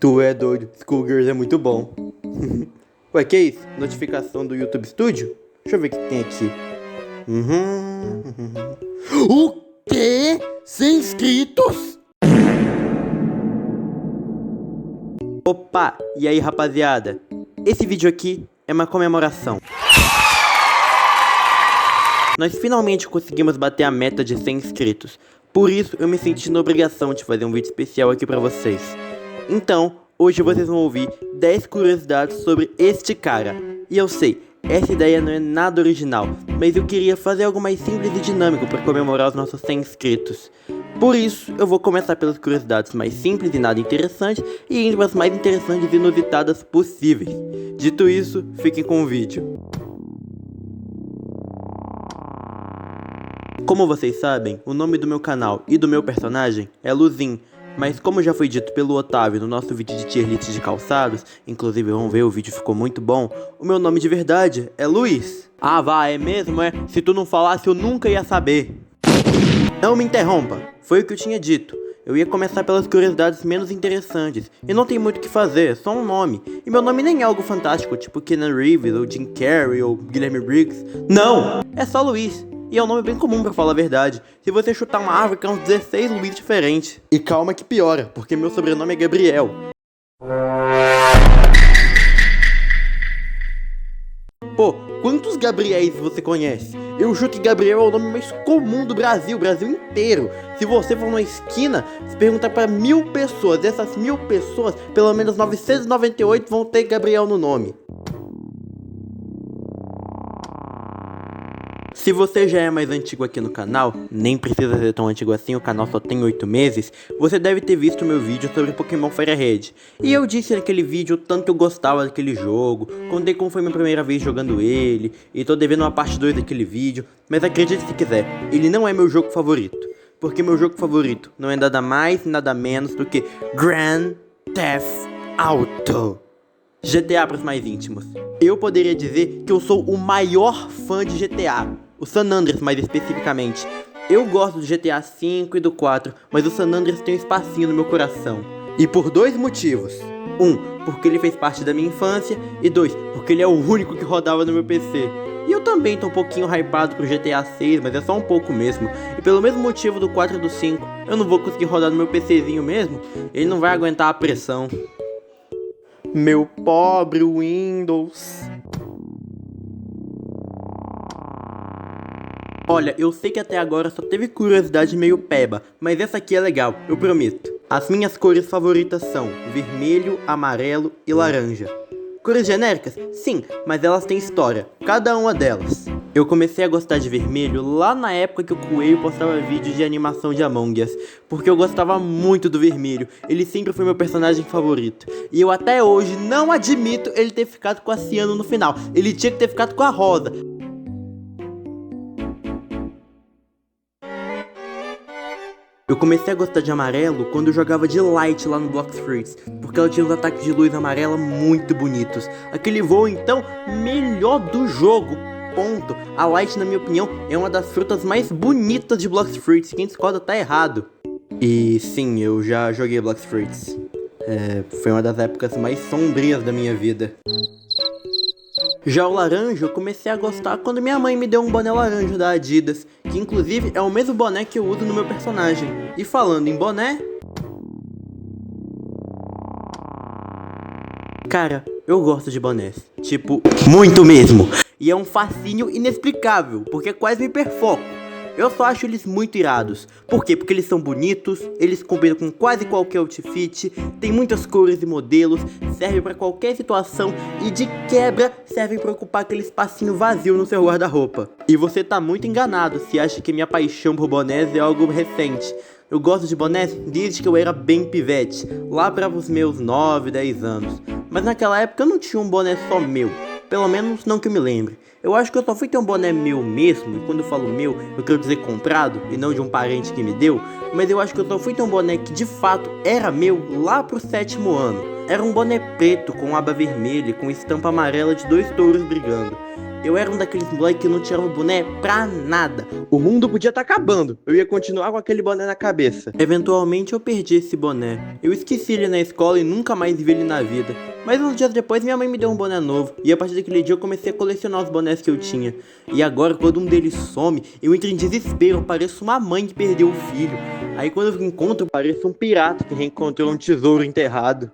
Tu é doido, Skullgirls é muito bom. Ué, que isso? Notificação do YouTube Studio? Deixa eu ver o que tem aqui. O quê? 100 inscritos? Opa, e aí rapaziada? Esse vídeo aqui é uma comemoração. Nós finalmente conseguimos bater a meta de 100 inscritos. Por isso eu me senti na obrigação de fazer um vídeo especial aqui pra vocês. Então, hoje vocês vão ouvir 10 curiosidades sobre este cara. E eu sei, essa ideia não é nada original, mas eu queria fazer algo mais simples e dinâmico para comemorar os nossos 100 inscritos. Por isso, eu vou começar pelas curiosidades mais simples e nada interessantes e indo para as mais interessantes e inusitadas possíveis. Dito isso, fiquem com o vídeo. Como vocês sabem, o nome do meu canal e do meu personagem é Luzin, mas como já foi dito pelo Otávio no nosso vídeo de tier list de calçados, inclusive vão ver, o vídeo ficou muito bom, o meu nome de verdade é Luiz. Ah vá, é mesmo é? Se tu não falasse eu nunca ia saber. Não me interrompa, foi o que eu tinha dito. Eu ia começar pelas curiosidades menos interessantes, e não tem muito o que fazer, é só um nome. E meu nome nem é algo fantástico, tipo Keanu Reeves, ou Jim Carrey, ou Guilherme Briggs. Não! É só Luiz. E é um nome bem comum pra falar a verdade. Se você chutar uma árvore, tem uns 16 Luiz diferentes. E calma que piora, porque meu sobrenome é Gabriel. Pô, quantos Gabriéis você conhece? Eu chuto que Gabriel é o nome mais comum do Brasil inteiro. Se você for numa esquina, se perguntar pra 1000 pessoas, dessas 1000 pessoas, pelo menos 998 vão ter Gabriel no nome. Se você já é mais antigo aqui no canal, nem precisa ser tão antigo assim, o canal só tem 8 meses, você deve ter visto meu vídeo sobre Pokémon Fire Red. E eu disse naquele vídeo o tanto que eu gostava daquele jogo, contei como foi minha primeira vez jogando ele, e tô devendo uma parte 2 daquele vídeo, mas acredite se quiser, ele não é meu jogo favorito. Porque meu jogo favorito não é nada mais, nada menos do que Grand Theft Auto. GTA para os mais íntimos. Eu poderia dizer que eu sou o maior fã de GTA, o San Andreas mais especificamente. Eu gosto do GTA V e do 4, mas o San Andreas tem um espacinho no meu coração. E por dois motivos. 1, porque ele fez parte da minha infância, e 2, porque ele é o único que rodava no meu PC. E eu também tô um pouquinho hypado pro GTA 6, mas é só um pouco mesmo. E pelo mesmo motivo do 4 e do 5, eu não vou conseguir rodar no meu PCzinho mesmo, ele não vai aguentar a pressão. Meu pobre Windows. Olha, eu sei que até agora só teve curiosidade meio peba, mas essa aqui é legal, eu prometo. As minhas cores favoritas são vermelho, amarelo e laranja. Cores genéricas? Sim, mas elas têm história, cada uma delas. Eu comecei a gostar de vermelho lá na época que o Coelho postava vídeos de animação de Among Us, porque eu gostava muito do vermelho, ele sempre foi meu personagem favorito. E eu até hoje não admito ele ter ficado com a Ciano no final, ele tinha que ter ficado com a rosa. Eu comecei a gostar de amarelo quando eu jogava de Light lá no Blox Fruits, porque ela tinha uns ataques de luz amarela muito bonitos. Aquele voo então, melhor do jogo, ponto. A Light, na minha opinião, é uma das frutas mais bonitas de Blox Fruits, quem discorda tá errado. E sim, eu já joguei Blox Fruits. Foi uma das épocas mais sombrias da minha vida. Já o laranja eu comecei a gostar quando minha mãe me deu um boné laranja da Adidas, que inclusive é o mesmo boné que eu uso no meu personagem. E falando em boné... Cara, eu gosto de bonés, tipo, muito mesmo. E é um fascínio inexplicável, porque quase me perfoco. Eu só acho eles muito irados. Por quê? Porque eles são bonitos, eles combinam com quase qualquer outfit, tem muitas cores e modelos, servem pra qualquer situação e de quebra servem pra ocupar aquele espacinho vazio no seu guarda-roupa. E você tá muito enganado se acha que minha paixão por bonés é algo recente. Eu gosto de bonés desde que eu era bem pivete, lá para os meus 9, 10 anos. Mas naquela época eu não tinha um boné só meu, pelo menos não que eu me lembre. Eu acho que eu só fui ter um boné meu mesmo, e quando eu falo meu, eu quero dizer comprado, e não de um parente que me deu, mas eu acho que eu só fui ter um boné que de fato era meu lá pro 7º ano. Era um boné preto com aba vermelha e com estampa amarela de 2 touros brigando. Eu era um daqueles moleques que não tirava o boné pra nada. O mundo podia estar acabando, eu ia continuar com aquele boné na cabeça. Eventualmente eu perdi esse boné. Eu esqueci ele na escola e nunca mais vi ele na vida. Mas uns dias depois minha mãe me deu um boné novo. E a partir daquele dia eu comecei a colecionar os bonés que eu tinha. E agora quando um deles some, eu entro em desespero. Eu pareço uma mãe que perdeu o filho. Aí quando eu encontro, eu pareço um pirata que reencontrou um tesouro enterrado.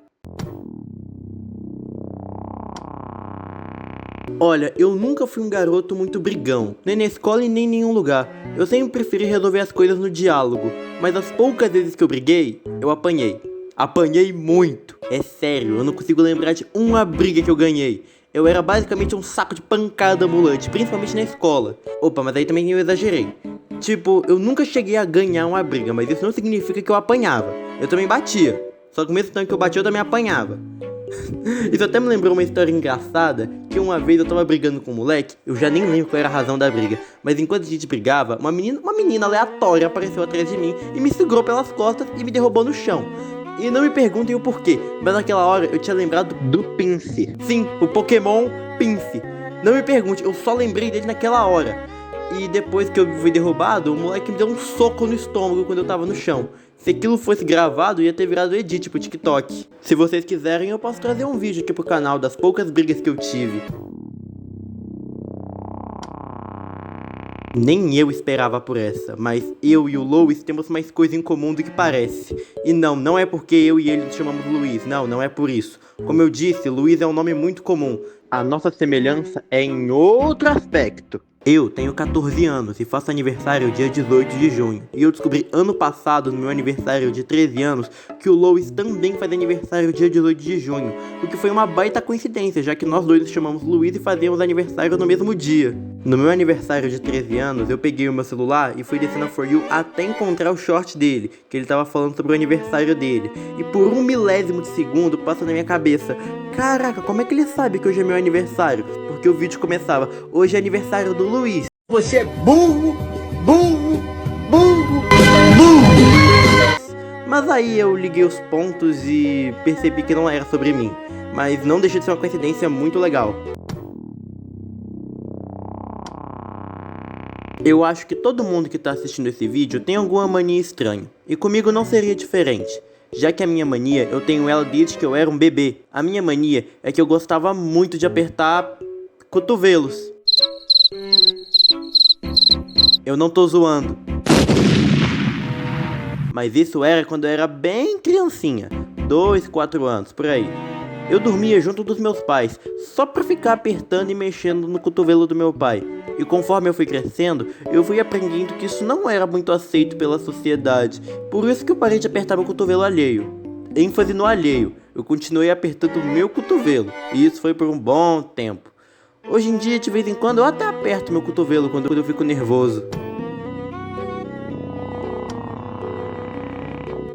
Olha, eu nunca fui um garoto muito brigão, nem na escola e nem em nenhum lugar. Eu sempre preferi resolver as coisas no diálogo, mas as poucas vezes que eu briguei, eu apanhei. Apanhei muito, é sério, eu não consigo lembrar de uma briga que eu ganhei. Eu era basicamente um saco de pancada ambulante, principalmente na escola. Opa, mas aí também eu exagerei. Tipo, eu nunca cheguei a ganhar uma briga, mas isso não significa que eu apanhava. Eu também batia, só que ao mesmo tempo que eu batia eu também apanhava. Isso até me lembrou uma história engraçada, que uma vez eu tava brigando com um moleque, eu já nem lembro qual era a razão da briga, mas enquanto a gente brigava, uma menina aleatória apareceu atrás de mim e me segurou pelas costas e me derrubou no chão. E não me perguntem o porquê, mas naquela hora eu tinha lembrado do Pinsir. Sim, o Pokémon Pinsir. Não me pergunte, eu só lembrei dele naquela hora. E depois que eu fui derrubado, o moleque me deu um soco no estômago quando eu tava no chão. Se aquilo fosse gravado, ia ter virado edit pro TikTok. Se vocês quiserem, eu posso trazer um vídeo aqui pro canal das poucas brigas que eu tive. Nem eu esperava por essa, mas eu e o Louis temos mais coisa em comum do que parece. E não é porque eu e ele nos chamamos Luiz, não é por isso. Como eu disse, Luiz é um nome muito comum. A nossa semelhança é em outro aspecto. Eu tenho 14 anos e faço aniversário dia 18 de junho. E eu descobri ano passado, no meu aniversário de 13 anos, que o Louis também faz aniversário dia 18 de junho. O que foi uma baita coincidência, já que nós dois nos chamamos Luiz e fazíamos aniversário no mesmo dia. No meu aniversário de 13 anos, eu peguei o meu celular e fui descendo a For You até encontrar o short dele, que ele tava falando sobre o aniversário dele. E por 1 milésimo de segundo passou na minha cabeça: caraca, como é que ele sabe que hoje é meu aniversário? Porque o vídeo começava: hoje é aniversário do Luiz. Você é burro, burro, burro, burro. Mas aí eu liguei os pontos e percebi que não era sobre mim. Mas não deixa de ser uma coincidência muito legal. Eu acho que todo mundo que tá assistindo esse vídeo tem alguma mania estranha. E comigo não seria diferente. Já que a minha mania, eu tenho ela desde que eu era um bebê. A minha mania é que eu gostava muito de apertar cotovelos. Eu não tô zoando. Mas isso era quando eu era bem criancinha, 2, 4 anos, por aí. Eu dormia junto dos meus pais, só pra ficar apertando e mexendo no cotovelo do meu pai. E conforme eu fui crescendo, eu fui aprendendo que isso não era muito aceito pela sociedade. Por isso que eu parei de apertar meu cotovelo alheio. ênfase no alheio, eu continuei apertando o meu cotovelo. E isso foi por um bom tempo. Hoje em dia, de vez em quando, eu até aperto meu cotovelo quando eu fico nervoso.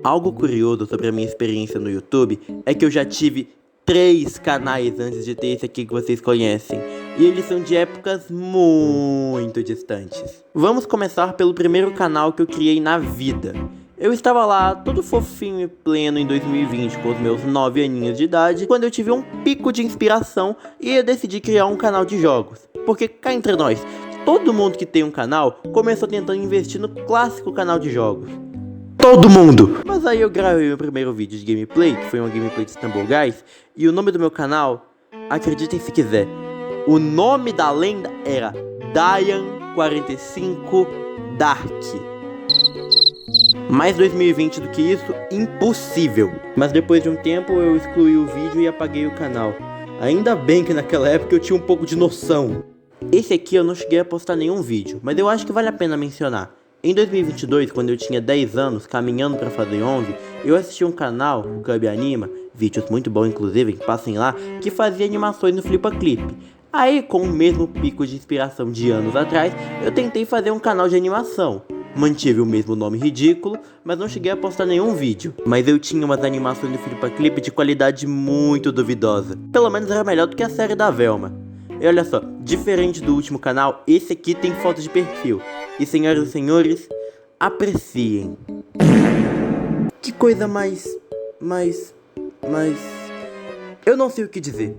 Algo curioso sobre a minha experiência no YouTube é que eu já tive 3 canais antes de ter esse aqui que vocês conhecem. E eles são de épocas muito distantes. Vamos começar pelo primeiro canal que eu criei na vida. Eu estava lá, todo fofinho e pleno em 2020, com os meus 9 aninhos de idade, quando eu tive um pico de inspiração e eu decidi criar um canal de jogos. Porque cá entre nós, todo mundo que tem um canal começou tentando investir no clássico canal de jogos. Todo mundo! Mas aí eu gravei meu primeiro vídeo de gameplay, que foi uma gameplay de Stumble Guys, e o nome do meu canal, acreditem se quiser, o nome da lenda era Dian45 Dark. Mais 2020 do que isso, impossível. Mas depois de um tempo eu excluí o vídeo e apaguei o canal. Ainda bem que naquela época eu tinha um pouco de noção. Esse aqui eu não cheguei a postar nenhum vídeo, mas eu acho que vale a pena mencionar. Em 2022, quando eu tinha 10 anos, caminhando para fazer 11, eu assisti um canal, o Club Anima, vídeos muito bons inclusive, passem lá, que fazia animações no Flippa Clip. Aí, com o mesmo pico de inspiração de anos atrás, eu tentei fazer um canal de animação. Mantive o mesmo nome ridículo, mas não cheguei a postar nenhum vídeo. Mas eu tinha umas animações do Flippa Clip de qualidade muito duvidosa. Pelo menos era melhor do que a série da Velma. E olha só, diferente do último canal, esse aqui tem foto de perfil. E senhoras e senhores, apreciem. Que coisa mais... Eu não sei o que dizer.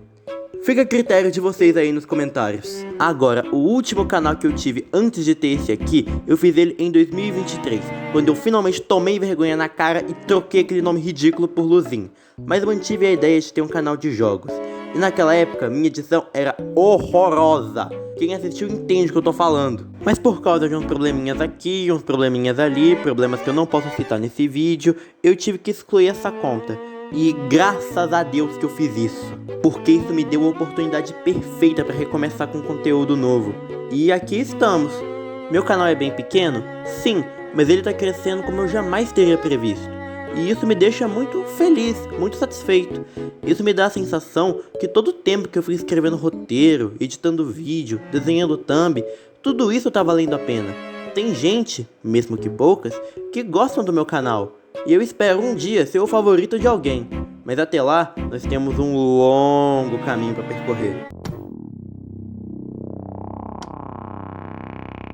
Fica a critério de vocês aí nos comentários. Agora, o último canal que eu tive antes de ter esse aqui, eu fiz ele em 2023, quando eu finalmente tomei vergonha na cara e troquei aquele nome ridículo por Luzin. Mas mantive a ideia de ter um canal de jogos. E naquela época, minha edição era horrorosa. Quem assistiu entende o que eu tô falando. Mas por causa de uns probleminhas aqui, uns probleminhas ali, problemas que eu não posso citar nesse vídeo, eu tive que excluir essa conta. E graças a Deus que eu fiz isso, porque isso me deu a oportunidade perfeita para recomeçar com conteúdo novo. E aqui estamos. Meu canal é bem pequeno? Sim, mas ele tá crescendo como eu jamais teria previsto. E isso me deixa muito feliz, muito satisfeito. Isso me dá a sensação que todo o tempo que eu fui escrevendo roteiro, editando vídeo, desenhando thumb, tudo isso tá valendo a pena. Tem gente, mesmo que poucas, que gostam do meu canal. E eu espero um dia ser o favorito de alguém. Mas até lá, nós temos um longo caminho para percorrer.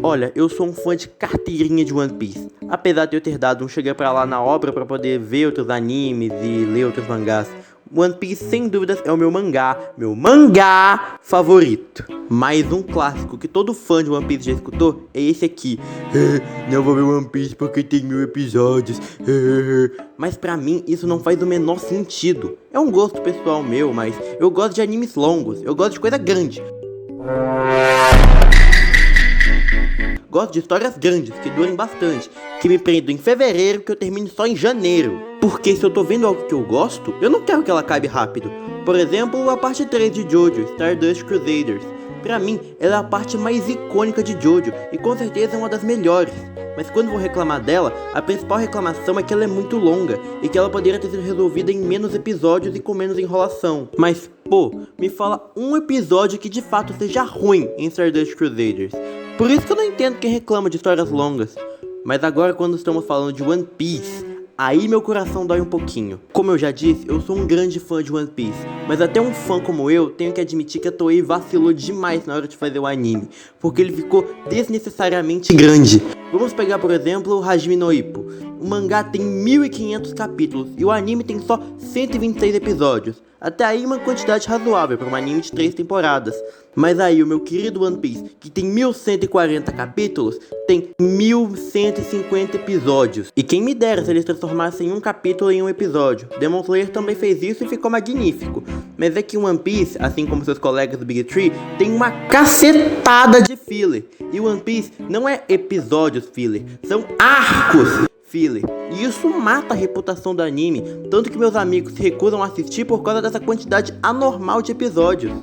Olha, eu sou um fã de carteirinha de One Piece. Apesar de eu ter dado um chega pra lá na obra para poder ver outros animes e ler outros mangás, One Piece sem dúvidas é o meu mangá favorito. Mais um clássico que todo fã de One Piece já escutou é esse aqui. Não vou ver One Piece porque tem 1000 episódios. Mas pra mim isso não faz o menor sentido. É um gosto pessoal meu, mas eu gosto de animes longos, eu gosto de coisa grande. Gosto de histórias grandes, que durem bastante, que me prendam em fevereiro, que eu termine só em janeiro. Porque se eu tô vendo algo que eu gosto, eu não quero que ela acabe rápido. Por exemplo, a parte 3 de Jojo, Stardust Crusaders. Pra mim, ela é a parte mais icônica de Jojo, e com certeza é uma das melhores. Mas quando vou reclamar dela, a principal reclamação é que ela é muito longa, e que ela poderia ter sido resolvida em menos episódios e com menos enrolação. Mas, pô, me fala um episódio que de fato seja ruim em Stardust Crusaders. Por isso que eu não entendo quem reclama de histórias longas. Mas agora quando estamos falando de One Piece, aí meu coração dói um pouquinho. Como eu já disse, eu sou um grande fã de One Piece, mas até um fã como eu, tenho que admitir que a Toei vacilou demais na hora de fazer o anime, porque ele ficou desnecessariamente grande. Vamos pegar por exemplo o Hajime no Ippo. O mangá tem 1500 capítulos e o anime tem só 126 episódios. Até aí uma quantidade razoável para um anime de 3 temporadas. Mas aí o meu querido One Piece, que tem 1140 capítulos, tem 1150 episódios. E quem me dera se eles transformassem um capítulo em um episódio. Demon Slayer também fez isso e ficou magnífico. Mas é que One Piece, assim como seus colegas do Big Tree, tem uma cacetada de filler. E One Piece não é episódios filler, são arcos filler. E isso mata a reputação do anime, tanto que meus amigos se recusam a assistir por causa dessa quantidade anormal de episódios.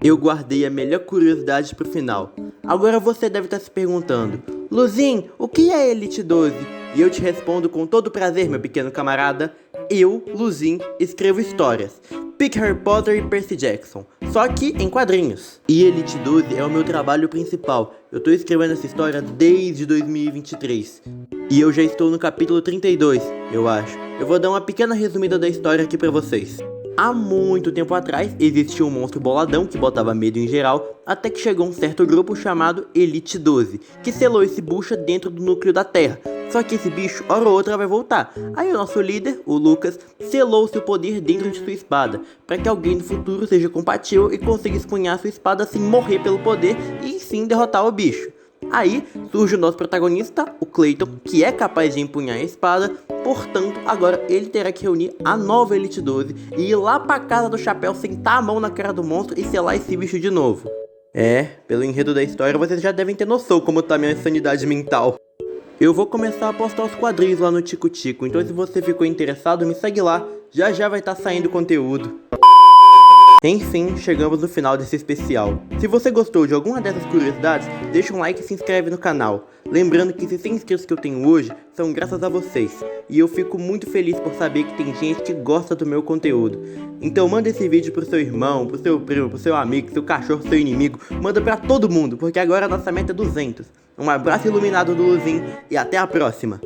Eu guardei a melhor curiosidade pro final. Agora você deve estar se perguntando: Luzin, o que é Elite 12? E eu te respondo com todo prazer, meu pequeno camarada. Eu, Luzin, escrevo histórias. Pique Harry Potter e Percy Jackson, só que em quadrinhos. E Elite 12 é o meu trabalho principal. Eu tô escrevendo essa história desde 2023. E eu já estou no capítulo 32, eu acho. Eu vou dar uma pequena resumida da história aqui pra vocês. Há muito tempo atrás, existia um monstro boladão que botava medo em geral, até que chegou um certo grupo chamado Elite 12, que selou esse bucha dentro do núcleo da Terra. Só que esse bicho, hora ou outra, vai voltar. Aí o nosso líder, o Lucas, selou seu poder dentro de sua espada, para que alguém do futuro seja compatível e consiga empunhar sua espada sem morrer pelo poder e sim derrotar o bicho. Aí surge o nosso protagonista, o Clayton, que é capaz de empunhar a espada, portanto agora ele terá que reunir a nova Elite 12 e ir lá pra casa do chapéu, sentar a mão na cara do monstro e selar esse bicho de novo. Pelo enredo da história vocês já devem ter noção como tá minha sanidade mental. Eu vou começar a postar os quadrinhos lá no Tico Tico, então se você ficou interessado me segue lá, já vai estar saindo conteúdo. Enfim, chegamos no final desse especial. Se você gostou de alguma dessas curiosidades, deixa um like e se inscreve no canal. Lembrando que esses 100 inscritos que eu tenho hoje são graças a vocês. E eu fico muito feliz por saber que tem gente que gosta do meu conteúdo. Então manda esse vídeo pro seu irmão, pro seu primo, pro seu amigo, seu cachorro, seu inimigo. Manda pra todo mundo, porque agora a nossa meta é 200. Um abraço iluminado do Luzin e até a próxima.